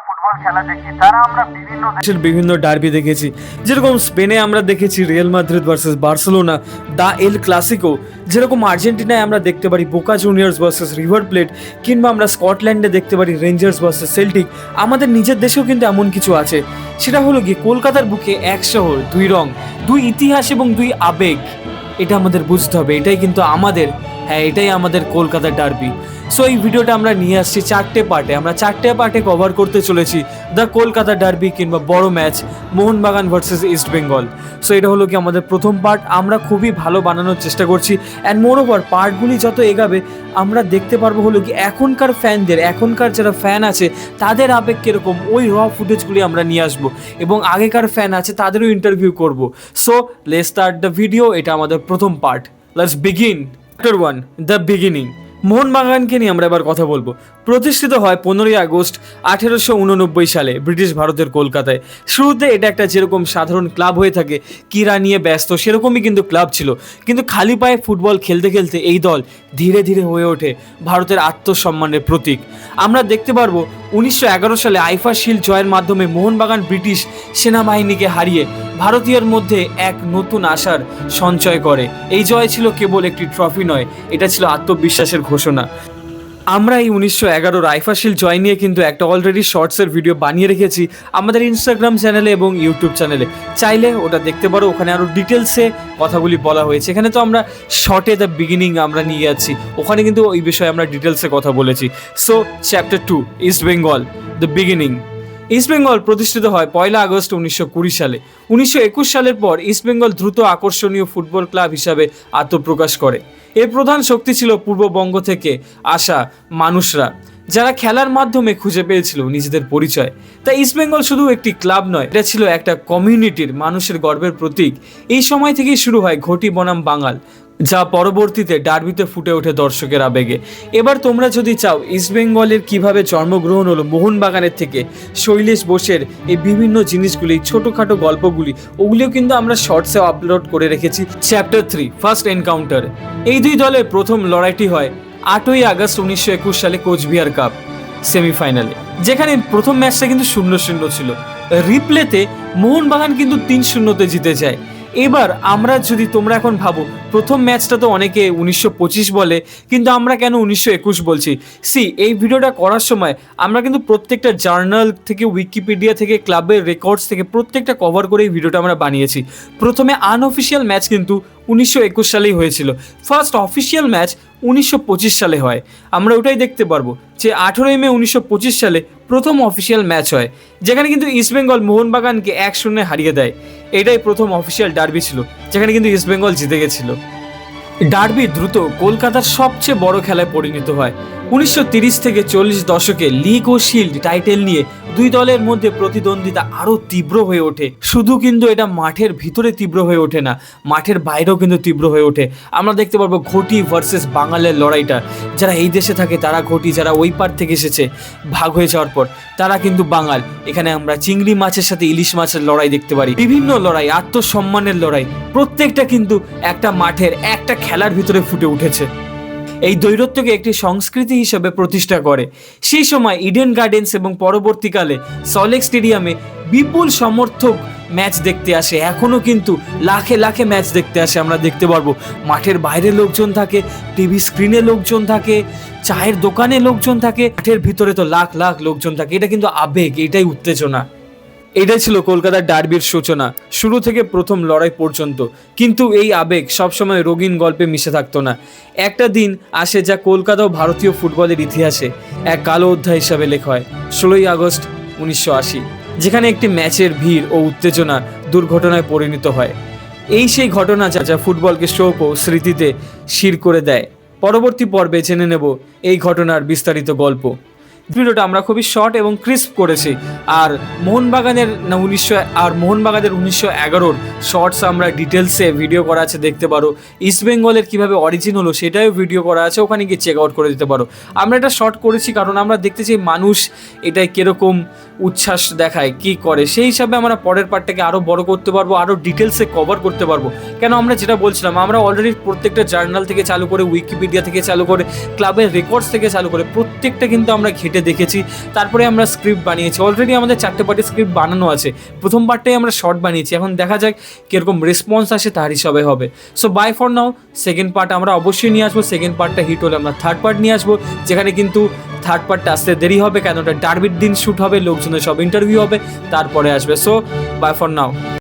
Football খেলা দেখি তারা আমরা বিভিন্ন ডার্বি দেখেছি, যেরকম স্পেনে আমরা দেখেছি রিয়াল মাদ্রিদ ভার্সেস বার্সেলোনা, দা এল ক্লাসিকো, যেরকম আর্জেন্টিনায় আমরা দেখতে পারি Boca Juniors versus river plate, কিংবা আমরা স্কটল্যান্ডে দেখতে পারি রেঞ্জার্স ভার্সেস সেল্টিক। আমাদের নিজের দেশেও কিন্তু এমন কিছু আছে, সেটা হলো গিয়ে কলকাতার বুকে এক শহর, দুই রং, দুই ইতিহাস এবং দুই আবেগ। এটা আমাদের বুঝতে হবে, এটাই কিন্তু আমাদের, হ্যাঁ এটাই আমাদের কলকাতার ডার্বি। সো এই ভিডিওটা আমরা নিয়ে আসছি চারটে পার্টে, আমরা চারটে পার্টে কভার করতে চলেছি দ্য কলকাতা ডার্বি কিংবা বড় match Mohun Bagan versus east Bengal. So এটা হলো কি আমাদের প্রথম পার্ট, আমরা খুবই ভালো বানানোর চেষ্টা করছি। অ্যান্ড মোর ওভার পার্টগুলি যত এগাবে আমরা দেখতে পারবো হলো কি এখনকার ফ্যানদের, এখনকার যারা ফ্যান আছে তাদের আবেগ কীরকম, ওই র ফুটেজগুলি আমরা নিয়ে আসবো এবং আগেকার ফ্যান আছে তাদেরও ইন্টারভিউ করবো। So let's start the video, এটা আমাদের প্রথম part. Let's begin. Chapter 1, the beginning. মোহনবাগানকে নিয়ে আমরা এবার কথা বলবো। প্রতিষ্ঠিত হয় 15ই আগস্ট 1889 সালে ব্রিটিশ ভারতের কলকাতায়। শুরুতে এটা একটা যেরকম সাধারণ ক্লাব হয়ে থাকে, ক্রীড়া নিয়ে ব্যস্ত, সেরকমই কিন্তু ক্লাব ছিল। কিন্তু খালি পায়ে ফুটবল খেলতে খেলতে এই দল ধীরে ধীরে হয়ে ওঠে ভারতের আত্মসম্মানের প্রতীক। আমরা দেখতে পারবো 1911 সালে আইফা শিল্ড জয়ের মাধ্যমে মোহনবাগান ব্রিটিশ সেনাবাহিনীকে হারিয়ে ভারতীয়র মধ্যে এক নতুন আশার সঞ্চয় করে। এই জয় ছিল কেবল একটি ট্রফি নয়, এটা ছিল আত্মবিশ্বাসের ঘোষণা। আমরা এই 1911 আইফা শিল্ড জয় নিয়ে কিন্তু একটা অলরেডি শর্টসের ভিডিও বানিয়ে রেখেছি আমাদের ইনস্টাগ্রাম চ্যানেলে এবং ইউটিউব চ্যানেলে, চাইলে ওটা দেখতে পারো। ওখানে আরও ডিটেলসে কথাগুলি বলা হয়েছে। এখানে তো আমরা শর্টে দ্য বিগিনিং আমরা নিয়ে যাচ্ছি, ওখানে কিন্তু ওই বিষয়ে আমরা ডিটেলসে কথা বলেছি। So chapter 2, east Bengal, the beginning. East Bengal প্রতিষ্ঠিত হয় 1 আগস্ট 1920 সালে। 1921 সালের পর ইস্টবেঙ্গল দ্রুত আকর্ষণীয় ফুটবল ক্লাব হিসাবে আত্মপ্রকাশ করে। এর প্রধান শক্তি ছিল পূর্ববঙ্গ থেকে আসা মানুষরা, যারা খেলার মাধ্যমে খুঁজে পেয়েছিল নিজেদের পরিচয়। তাই ইস্টবেঙ্গল শুধু একটি ক্লাব নয়, এটা ছিল একটা কমিউনিটির, মানুষের গর্বের প্রতীক। এই সময় থেকেই শুরু হয় ঘটি বনাম বাঙাল, যা পরবর্তীতে ডার্বিতে ফুটে ওঠে দর্শকের আবেগে। এবার তোমরা যদি চাও ইস্টবেঙ্গলের কিভাবে জন্মগ্রহণ হলো মোহনবাগানের থেকে, শৈলেশ বোসের এই বিভিন্ন জিনিসগুলি, ছোটোখাটো গল্পগুলি, ওগুলিও কিন্তু আমরা শর্টসে আপলোড করে রেখেছি। Chapter 3, first encounter. এই দুই দলের প্রথম লড়াইটি হয় 8ই আগস্ট 1921 সালে কোচবিহার কাপ সেমিফাইনালে, যেখানে প্রথম ম্যাচটা কিন্তু 0-0 ছিল। রিপ্লেতে মোহনবাগান কিন্তু 3-0 জিতে যায়। এবার আমরা যদি, তোমরা এখন ভাবো প্রথম ম্যাচটা তো অনেকে 1925 বলে, কিন্তু আমরা কেন 1921 বলছি? এই ভিডিওটা করার সময় আমরা কিন্তু প্রত্যেকটা জার্নাল থেকে, উইকিপিডিয়া থেকে, ক্লাবের রেকর্ডস থেকে প্রত্যেকটা কভার করে এই ভিডিওটা আমরা বানিয়েছি। প্রথমে আনঅফিসিয়াল ম্যাচ কিন্তু 1921 সালেই হয়েছিল, ফার্স্ট অফিসিয়াল ম্যাচ 1925 সালে হয়। আমরা ওটাই দেখতে পারবো যে 18ই মে 1925 সালে প্রথম অফিসিয়াল ম্যাচ হয়, যেখানে কিন্তু ইস্টবেঙ্গল মোহনবাগানকে 1-0 হারিয়ে দেয়। এটাই প্রথম অফিসিয়াল ডার্বি ছিল, যেখানে কিন্তু ইস্টবেঙ্গল জিতে গেছিল। ডার্বি দ্রুত কলকাতার সবচেয়ে বড় খেলায় পরিণত হয়। 1930 থেকে 40 দশকে লিগ ও শিল্ড টাইটেল নিয়ে দুই দলের মধ্যে প্রতিদ্বন্দ্বিতা আরও তীব্র হয়ে ওঠে। শুধু কিন্তু এটা মাঠের ভিতরে তীব্র হয়ে ওঠে না, মাঠের বাইরেও কিন্তু তীব্র হয়ে ওঠে। আমরা দেখতে পারবো ঘটি ভার্সেস বাঙালের লড়াইটা। যারা এই দেশে থাকে তারা ঘটি, যারা ওই পার থেকে এসেছে ভাগ হয়ে যাওয়ার পর তারা কিন্তু বাঙাল। এখানে আমরা চিংড়ি মাছের সাথে ইলিশ মাছের লড়াই দেখতে পারি, বিভিন্ন লড়াই, আত্মসম্মানের লড়াই, প্রত্যেকটা কিন্তু একটা মাঠের, একটা খেলার ভিতরে ফুটে উঠেছে। এই দৈরত্যকে একটি সংস্কৃতি হিসেবে প্রতিষ্ঠা করে। সেই সময় ইডেন গার্ডেন্স এবং পরবর্তীকালে সল্টলেক স্টেডিয়ামে বিপুল সমর্থক ম্যাচ দেখতে আসে। এখনও কিন্তু লাখে লাখে ম্যাচ দেখতে আসে। আমরা দেখতে পারবো মাঠের বাইরে লোকজন থাকে, টিভি স্ক্রিনে লোকজন থাকে, চায়ের দোকানে লোকজন থাকে, মাঠের ভিতরে তো লাখ লাখ লোকজন থাকে। এটা কিন্তু আবেগ, এটাই উত্তেজনা। এটাই ছিল কলকাতার ডার্বির সূচনা, শুরু থেকে প্রথম লড়াই পর্যন্ত। কিন্তু এই আবেগ সবসময় রঙিন গল্পে মিশে থাকতো না। একটা দিন আসে যা কলকাতা ও ভারতীয় ফুটবলের ইতিহাসে এক কালো অধ্যায় হিসাবে লেখা হয়, 16ই আগস্ট 1980, যেখানে একটি ম্যাচের ভিড় ও উত্তেজনা দুর্ঘটনায় পরিণত হয়। এই সেই ঘটনা যা ফুটবলকে শোক ও স্মৃতিতে শির করে দেয়। পরবর্তী পর্বে জেনে নেব এই ঘটনার বিস্তারিত গল্প। ভিডিওটা আমরা খুবই শর্ট এবং ক্রিস্প করেছি। আর মোহনবাগানের 1911 শর্টস আমরা ডিটেলসে ভিডিও করা আছে, দেখতে পারো। ইস্টবেঙ্গলের কীভাবে অরিজিন হলো সেটাও ভিডিও করা আছে, ওখানে গিয়ে চেক আউট করে দিতে পারো। আমরা এটা শর্ট করেছি কারণ আমরা দেখতে চাই মানুষ এটাই কীরকম উচ্ছ্বাস দেখায়, কি করে, সেই হিসাবে আমরা পরের পার্টটাকে আরও বড় করতে পারবো, আরও ডিটেলসে কভার করতে পারবো। কেন আমরা যেটা বলছিলাম, আমরা অলরেডি প্রত্যেকটা জার্নাল থেকে চালু করে, উইকিপিডিয়া থেকে চালু করে, ক্লাবের রেকর্ডস থেকে চালু করে প্রত্যেকটা কিন্তু আমরা ঘেটে দেখেছি। তারপরে আমরা স্ক্রিপ্ট বানিয়েছি, অলরেডি আমাদের 4টে পার্টের স্ক্রিপ্ট বানানো আছে। প্রথম পার্টটাই আমরা শর্ট বানিয়েছি, এখন দেখা যাক কীরকম রেসপন্স আসে, তার হিসাবে হবে। So bye for now, second part আমরা অবশ্যই নিয়ে আসবো। সেকেন্ড পার্টটা হিট হলে আমরা থার্ড পার্ট নিয়ে আসবো, যেখানে কিন্তু থার্ড পার্টটা আসতে দেরি হবে, কেন ওটা ডার্বির দিন শ্যুট হবে, লোকজনের সব ইন্টারভিউ হবে, তারপরে আসবে। So bye for now.